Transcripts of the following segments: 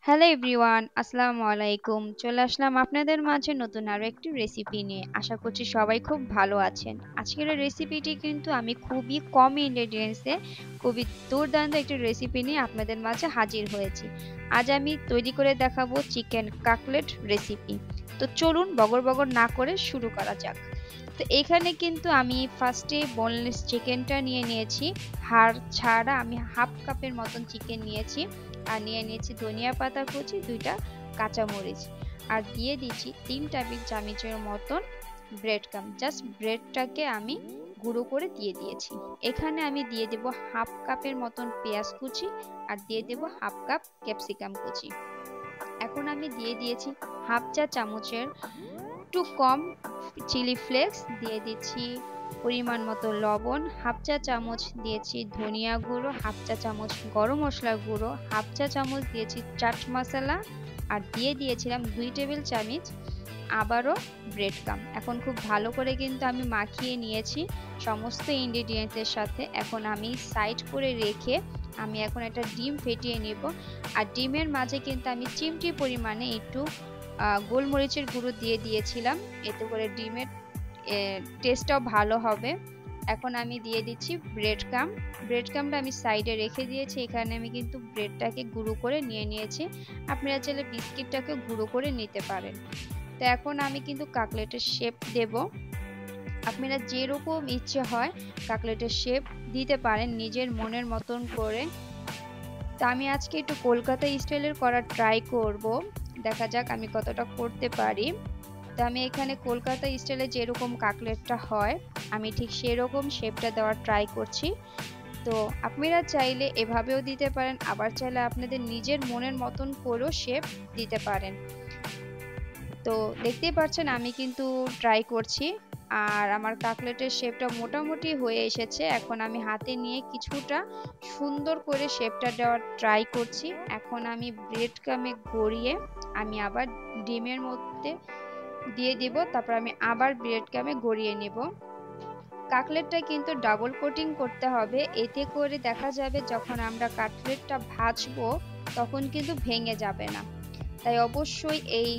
Hello everyone, আসসালামু আলাইকুম। চলে আসলাম আপনাদের মাঝে নতুন আরো একটি রেসিপি নিয়ে। আশা করছি সবাই খুব ভালো আছেন। আজকের এই রেসিপিটি কিন্তু আমি খুবই কম ইনগ্রেডিয়েন্টসে খুবই দুর্দান্ত একটি রেসিপি নিয়ে আপনাদের মাঝে হাজির হয়েছি। আজ আমি তৈরি করে দেখাবো চিকেন কাকলেট রেসিপি। তো চলুন বগর বগর না করে শুরু করা যাক। তো এখানে কিন্তু আমি ফার্স্টে বোনলেস চিকেনটা নিয়ে নিয়েছি। হাড় ছাড়া আমি হাফ কাপের মতন চিকেন নিয়েছি। আর নিয়ে নিয়েছি ধনিয়া পাতা কুচি, 2টা কাঁচামরিচ, আর দিয়ে দিচ্ছি 3 টেবিল চামচের মতন ব্রেড ক্রাম্ব। জাস্ট ব্রেডটাকে আমি গুঁড়ো করে দিয়ে দিয়েছি। এখানে আমি দিয়ে দেব হাফ কাপের মতন পেঁয়াজ কুচি, আর দিয়ে দেব হাফ কাপ ক্যাপসিকাম কুচি। এখন আমি দিয়ে দিয়েছি হাফ চা চামচের একটু কম চিলি ফ্লেক্স, দিয়ে দিচ্ছি পরিমাণ মতো লবণ, হাফ চা চামচ দিয়েছি ধনিয়া গুঁড়ো, হাফ চা চামচ গরম মশলার গুঁড়ো, হাফ চা চামচ দিয়েছি চাট মশলা, আর দিয়ে দিয়েছিলাম 2 টেবিল চামচ আবারও ব্রেড ক্রাম্ব। এখন খুব ভালো করে কিন্তু আমি মাখিয়ে নিয়েছি সমস্ত ইনগ্রেডিয়েন্টসের সাথে। এখন আমি সাইড করে রেখে আমি এখন একটা ডিম ফেটিয়ে নেব। আর ডিমের মাঝে কিন্তু আমি চিমটি পরিমাণে একটু গোলমরিচের গুঁড়ো দিয়ে দিয়েছিলাম, এতে করে ডিমের টেস্টটাও ভালো হবে। এখন আমি দিয়ে দিচ্ছি ব্রেড ক্রাম্ব। ব্রেড ক্রাম্বটা আমি সাইডে রেখে দিয়েছি। এখানে আমি কিন্তু ব্রেডটাকে গুঁড়ো করে নিয়ে নিয়েছি। আপনারা চাইলে বিস্কিটটাকে গুঁড়ো করে নিতে পারেন। তো এখন আমি কিন্তু কাকলেটের শেপ দেব। আপনারা যেরকম ইচ্ছে হয় কাকলেটের শেপ দিতে পারেন নিজের মনের মতন করে। তো আমি আজকে একটু কলকাতা স্টাইলের করার ট্রাই করব, দেখা যাক আমি কতটা করতে পারি। তো আমি এখানে কলকাতা স্টাইলে যেরকম কাকলেটটা হয় আমি ঠিক সেরকম শেপটা দেওয়ার ট্রাই করছি। তো আপনারা চাইলে এভাবেও দিতে পারেন, আবার চাইলে আপনাদের নিজের মনের মতন করেও শেপ দিতে পারেন। তো দেখতেই পাচ্ছেন আমি কিন্তু ট্রাই করছি, আর আমার কাকলেটের শেপটা মোটামুটি হয়ে এসেছে। এখন আমি হাতে নিয়ে কিছুটা সুন্দর করে শেপটা দেওয়ার ট্রাই করছি। এখন আমি ব্রেড ক্রাম্বে গড়িয়ে আমি আবার ডিমের মধ্যে দিয়ে দিব, তারপর আমি আবার ব্রেড ক্রাম্বে গড়িয়ে নেব। কাকলেটটা কিন্তু ডাবল কোটিং করতে হবে, এতে করে দেখা যাবে যখন আমরা কাকলেটটা ভাজবো তখন কিন্তু ভেঙে যাবে না। তাই অবশ্যই এই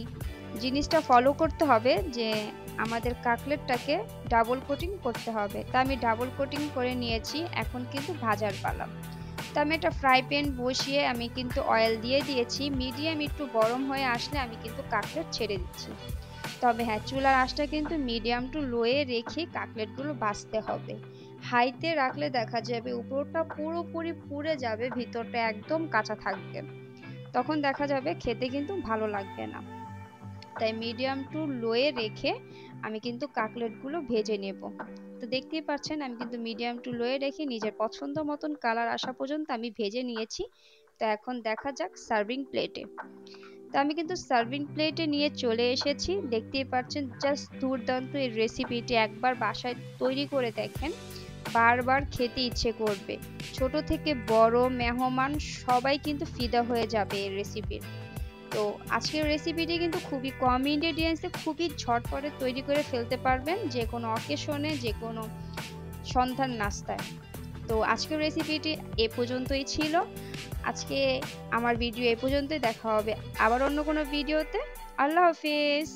জিনিসটা ফলো করতে হবে যে আমাদের কাকলেটটাকে ডাবল কোটিং করতে হবে। তা আমি ডাবল কোটিং করে নিয়েছি, এখন কিন্তু ভাজার পালা। তো আমি একটা ফ্রাই প্যান বসিয়ে আমি কিন্তু অয়েল দিয়ে দিয়েছি। মিডিয়াম একটু গরম হয়ে আসলে আমি কিন্তু কাকলেট ছেড়ে দিচ্ছি। তবে হ্যাঁ, চুলার আঁচটা কিন্তু মিডিয়াম টু লোয়ে রেখে কাকলেটগুলো ভাজতে হবে। হাইতে রাখলে দেখা যাবে উপরটা পুরোপুরি পুড়ে যাবে, ভিতরটা একদম কাঁচা থাকবে, তখন দেখা যাবে খেতে কিন্তু ভালো লাগবে না। তাই মিডিয়াম টু লোয়ে রেখে আমি কিন্তু কাকলেটগুলো ভেজে নেব। তো দেখতেই পাচ্ছেন আমি কিন্তু মিডিয়াম টু লোয়ে রেখে নিজের পছন্দ মতন কালার আসা পর্যন্ত আমি ভেজে নিয়েছি। তো এখন দেখা যাক সার্ভিং প্লেটে। তো আমি কিন্তু সার্ভিং প্লেটে নিয়ে চলে এসেছি। দেখতেই পাচ্ছেন জাস্ট দুর্দান্ত এই রেসিপিটি একবার বাসায় তৈরি করে দেখেন, বারবার খেতে ইচ্ছে করবে। ছোট থেকে বড় মেহমান সবাই কিন্তু ফিদা হয়ে যাবে এই রেসিপির। তো আজকের রেসিপিটি কিন্তু খুবই কম ইনগ্রেডিয়েন্টসে খুবই ঝটপটে তৈরি করে ফেলতে পারবেন, যে কোনো অকেশনে, যে কোনো সন্ধ্যার নাস্তায়। তো আজকের রেসিপিটি এ পর্যন্তই ছিল। আজকে আমার ভিডিও এ পর্যন্তই, দেখা হবে আবার অন্য কোনো ভিডিওতে। আল্লাহ হাফিজ।